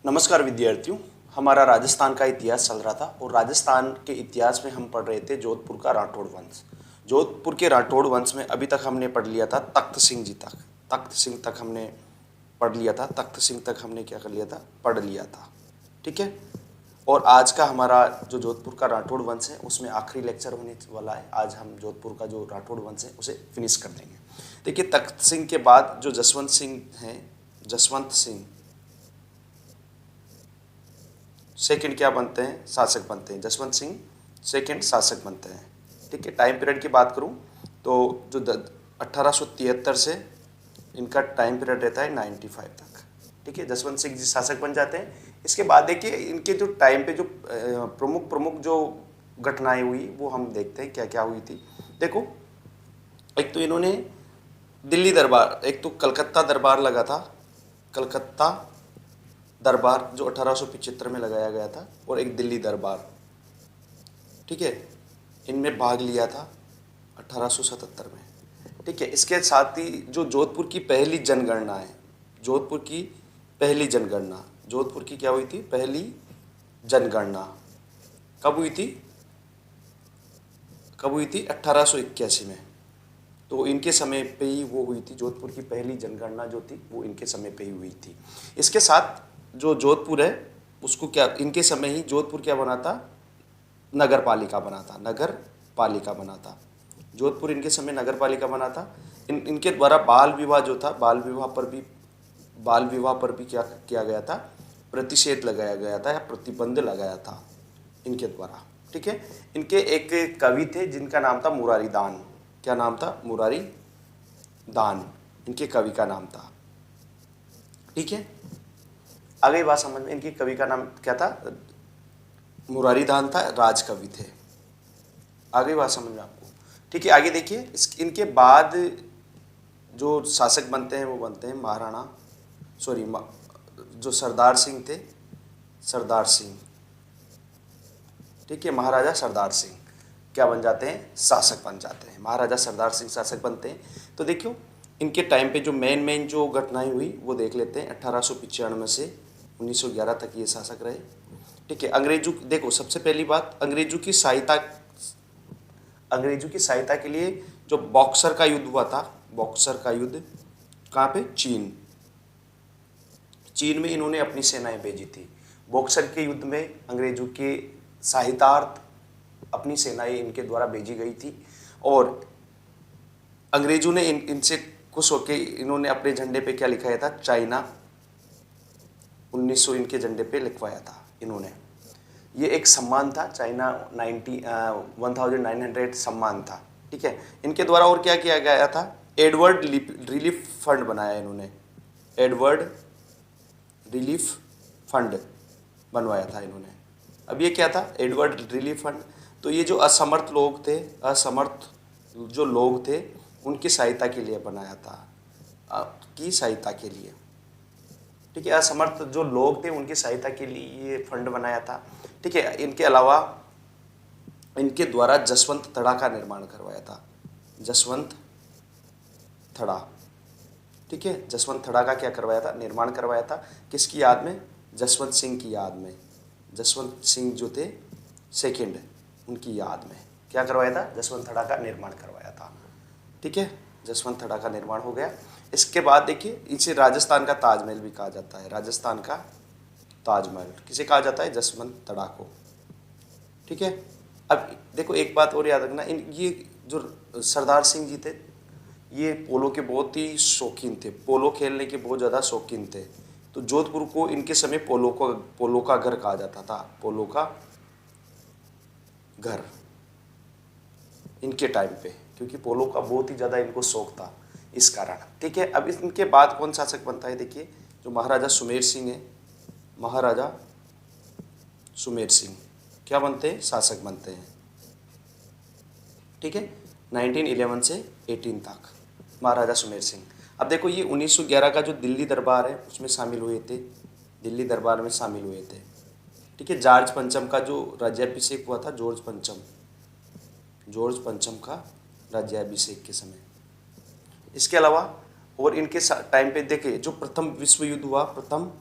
नमस्कार विद्यार्थियों। हमारा राजस्थान का इतिहास चल रहा था और राजस्थान के इतिहास में हम पढ़ रहे थे जोधपुर का राठौड़ वंश। जोधपुर के राठौड़ वंश में अभी तक हमने पढ़ लिया था तख्त सिंह जी तक। तख्त सिंह तक हमने पढ़ लिया था। तख्त सिंह तक हमने क्या कर लिया था, पढ़ लिया था। ठीक है। और आज का हमारा जो जोधपुर का राठौड़ वंश है उसमें आखिरी लेक्चर होने वाला है। आज हम जोधपुर का जो राठौड़ वंश है उसे फिनिश कर देंगे। देखिए, तख्त सिंह के बाद जो जसवंत सिंह हैं, जसवंत सिंह सेकंड क्या बनते हैं, शासक बनते हैं। जसवंत सिंह सेकंड शासक बनते हैं। ठीक है। टाइम पीरियड की बात करूं तो जो 1873 से इनका टाइम पीरियड रहता है 95 तक। ठीक है। जसवंत सिंह जी शासक बन जाते हैं। इसके बाद देखिए इनके जो टाइम पे जो प्रमुख प्रमुख जो घटनाएं हुई वो हम देखते हैं क्या क्या हुई थी। देखो, एक तो इन्होंने दिल्ली दरबार, एक तो कलकत्ता दरबार लगा था, कलकत्ता दरबार जो 1875 में लगाया गया था, और एक दिल्ली दरबार। ठीक है। इनमें भाग लिया था 1877 में। ठीक है। इसके साथ ही जो जोधपुर की पहली जनगणना है, जोधपुर की पहली जनगणना, जोधपुर की क्या हुई थी, पहली जनगणना कब हुई थी, कब हुई थी, 1881 में। तो इनके समय पे ही वो हुई थी। जोधपुर की पहली जनगणना जो थी वो इनके समय पे ही हुई थी। इसके साथ जो जोधपुर है उसको क्या, इनके समय ही जोधपुर क्या बना था, नगर पालिका बना था, नगर पालिका बना था। जोधपुर इनके समय नगर पालिका बना था। इनके द्वारा बाल विवाह जो था, बाल विवाह पर भी क्या किया गया था, प्रतिषेध लगाया गया था या प्रतिबंध लगाया था इनके द्वारा। ठीक है। इनके एक कवि थे जिनका नाम था मुरारी दान। क्या नाम था, मुरारी दान इनके कवि का नाम था। ठीक है। आ गई बात समझ में। इनकी कवि का नाम क्या था, मुरारी दान था, राजकवि थे। आ गई बात समझ में आपको। ठीक है। आगे देखिए, इनके बाद जो शासक बनते हैं वो बनते हैं महाराणा, सॉरी, जो सरदार सिंह थे, सरदार सिंह। ठीक है। महाराजा सरदार सिंह क्या बन जाते हैं, शासक बन जाते हैं। महाराजा सरदार सिंह शासक बनते हैं। तो देखियो, इनके टाइम पे जो मेन जो घटनाएं हुई वो देख लेते हैं। 1895 से 1911 तक ये शासक रहे। ठीक है। अंग्रेजों, देखो सबसे पहली बात, अंग्रेजों की सहायता के लिए जो बॉक्सर का युद्ध हुआ था, बॉक्सर का युद्ध कहाँ पे, चीन, चीन में इन्होंने अपनी सेनाएं भेजी थी। बॉक्सर के युद्ध में अंग्रेजों के सहायतार्थ अपनी सेनाएं इनके द्वारा भेजी गई थी, और अंग्रेजों ने इनसे खुश होकर इन्होंने अपने झंडे पे क्या लिखाया था, चाइना 1900 इनके झंडे पे लिखवाया था इन्होंने। ये एक सम्मान था, चाइना 1900 सम्मान था। ठीक है। इनके द्वारा और क्या किया गया था, एडवर्ड रिलीफ फंड बनाया इन्होंने, एडवर्ड रिलीफ फंड बनवाया था इन्होंने। अब ये क्या था, एडवर्ड रिलीफ फंड। तो ये जो असमर्थ लोग थे, असमर्थ जो लोग थे उनकी सहायता के लिए बनाया था, की सहायता के लिए। ठीक है। असमर्थ जो लोग थे उनकी सहायता के लिए ये फंड बनाया था। ठीक है। इनके अलावा इनके द्वारा जसवंत थड़ा का निर्माण करवाया था, जसवंत थड़ा। ठीक है। जसवंत थड़ा का क्या करवाया था, निर्माण करवाया था। किसकी याद में, जसवंत सिंह की याद में। जसवंत सिंह जो थे सेकंड, उनकी याद में क्या करवाया था, जसवंत थड़ा का निर्माण करवाया था। ठीक है। जसवंत थड़ा का निर्माण हो गया। इसके बाद देखिए, इसे राजस्थान का ताजमहल भी कहा जाता है, राजस्थान का ताजमहल किसे कहा जाता है, जसवंत थड़ा को। ठीक है। अब देखो एक बात और याद रखना, ये जो सरदार सिंह जी थे ये पोलो के बहुत ही शौकीन थे, पोलो खेलने के बहुत ज़्यादा शौकीन थे। तो जोधपुर को इनके समय पोलो का घर कहा जाता था, पोलो का घर इनके टाइम पे, क्योंकि पोलो का बहुत ही ज़्यादा इनको शौक था इस कारण। ठीक है। अब इनके बाद कौन शासक बनता है, देखिए जो महाराजा सुमेर सिंह है, महाराजा सुमेर सिंह क्या बनते हैं, शासक बनते हैं। ठीक है। 1911 से 18 तक महाराजा सुमेर सिंह। अब देखो ये 1911 का जो दिल्ली दरबार है उसमें शामिल हुए थे, दिल्ली दरबार में शामिल हुए थे। ठीक है। जॉर्ज पंचम का जो राज्याभिषेक हुआ था, जॉर्ज पंचम का राज्याभिषेक के समय। इसके अलावा और इनके टाइम पे देखे जो प्रथम विश्व युद्ध हुआ, प्रथम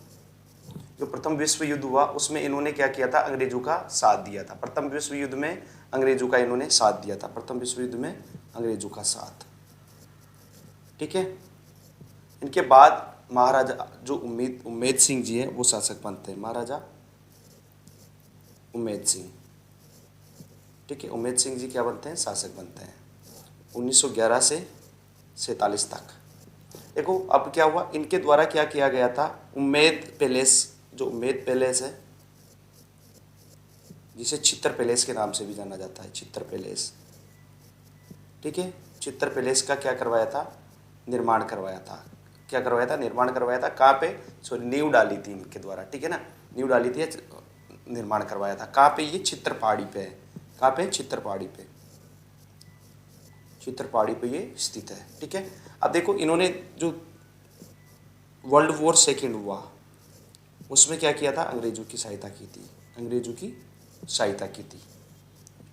जो प्रथम विश्व युद्ध हुआ उसमें इन्होंने क्या किया था, अंग्रेजों का साथ दिया था। प्रथम विश्व युद्ध में अंग्रेजों का इन्होंने साथ दिया था, प्रथम विश्व युद्ध में अंग्रेजों का साथ। ठीक है। इनके बाद महाराजा जो उम्मेद सिंह जी हैं वो शासक बनते हैं, महाराजा उम्मेद सिंह। ठीक है, उम्मेद सिंह जी क्या बनते हैं, शासक बनते हैं 1911 से 47 तक। देखो अब क्या हुआ, इनके द्वारा क्या किया गया था, उम्मेद पैलेस, जो उम्मेद पैलेस है जिसे चित्तर पैलेस के नाम से भी जाना जाता है, चित्तर पैलेस। ठीक है, चित्तर पैलेस का क्या करवाया था, निर्माण करवाया था। क्या करवाया था, निर्माण करवाया था। कहाँ पे, सॉरी नींव डाली थी इनके द्वारा। ठीक है ना, नींव डाली थी, निर्माण करवाया था। कहाँ पे, ये चित्तर पहाड़ी पे है। कहाँ पे, चित्तर पहाड़ी पे, चित्तर पहाड़ी पे ये स्थित है। ठीक है। अब देखो इन्होंने जो वर्ल्ड वॉर सेकेंड हुआ उसमें क्या किया था, अंग्रेजों की सहायता की थी, अंग्रेजों की सहायता की थी।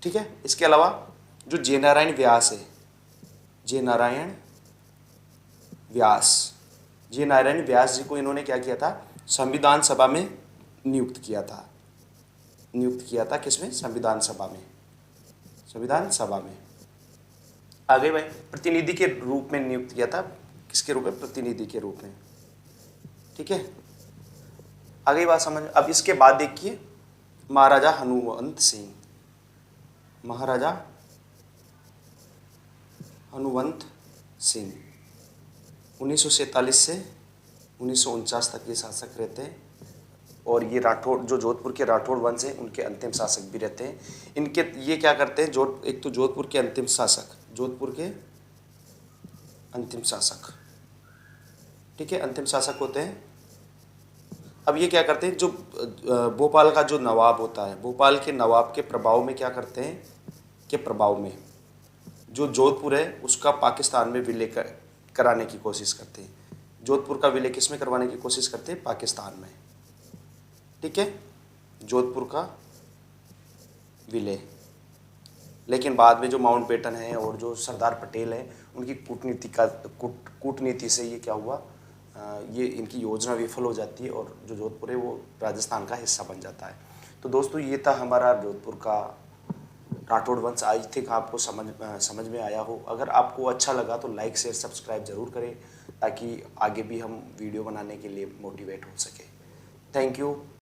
ठीक है। इसके अलावा जो जे नारायण व्यास है, जे नारायण व्यास, जे नारायण व्यास जी को इन्होंने क्या किया था, संविधान सभा में नियुक्त किया था। नियुक्त किया था किसमें, संविधान सभा में, संविधान सभा में। आगे भाई प्रतिनिधि के रूप में नियुक्त किया था, किसके रूप में, प्रतिनिधि के रूप में। ठीक है, आगे बात समझ। अब इसके बाद देखिए महाराजा हनुवंत सिंह, महाराजा हनुवंत सिंह 1947 से 1949 तक ये शासक रहते हैं। और ये राठौड़, जो जोधपुर के राठौड़ वंश हैं उनके अंतिम शासक भी रहते हैं। इनके ये क्या करते हैं, एक तो जोधपुर के अंतिम शासक, जोधपुर के अंतिम शासक। ठीक है, अंतिम शासक होते हैं। अब ये क्या करते हैं, जो भोपाल का जो नवाब होता है, भोपाल के नवाब के प्रभाव में क्या करते हैं, के प्रभाव में जो जोधपुर है उसका पाकिस्तान में विलय कराने की कोशिश करते हैं। जोधपुर का विलय किस में करवाने की कोशिश करते हैं, पाकिस्तान में। ठीक है, जोधपुर का विलय। लेकिन बाद में जो माउंटबेटन है और जो सरदार पटेल है उनकी कूटनीति से ये क्या हुआ, ये इनकी योजना विफल हो जाती है और जो जोधपुर है वो राजस्थान का हिस्सा बन जाता है। तो दोस्तों ये था हमारा जोधपुर का राठौड़ वंश। आई थिंक आपको समझ में आया हो। अगर आपको अच्छा लगा तो लाइक शेयर सब्सक्राइब जरूर करें ताकि आगे भी हम वीडियो बनाने के लिए मोटिवेट हो सके। Thank you.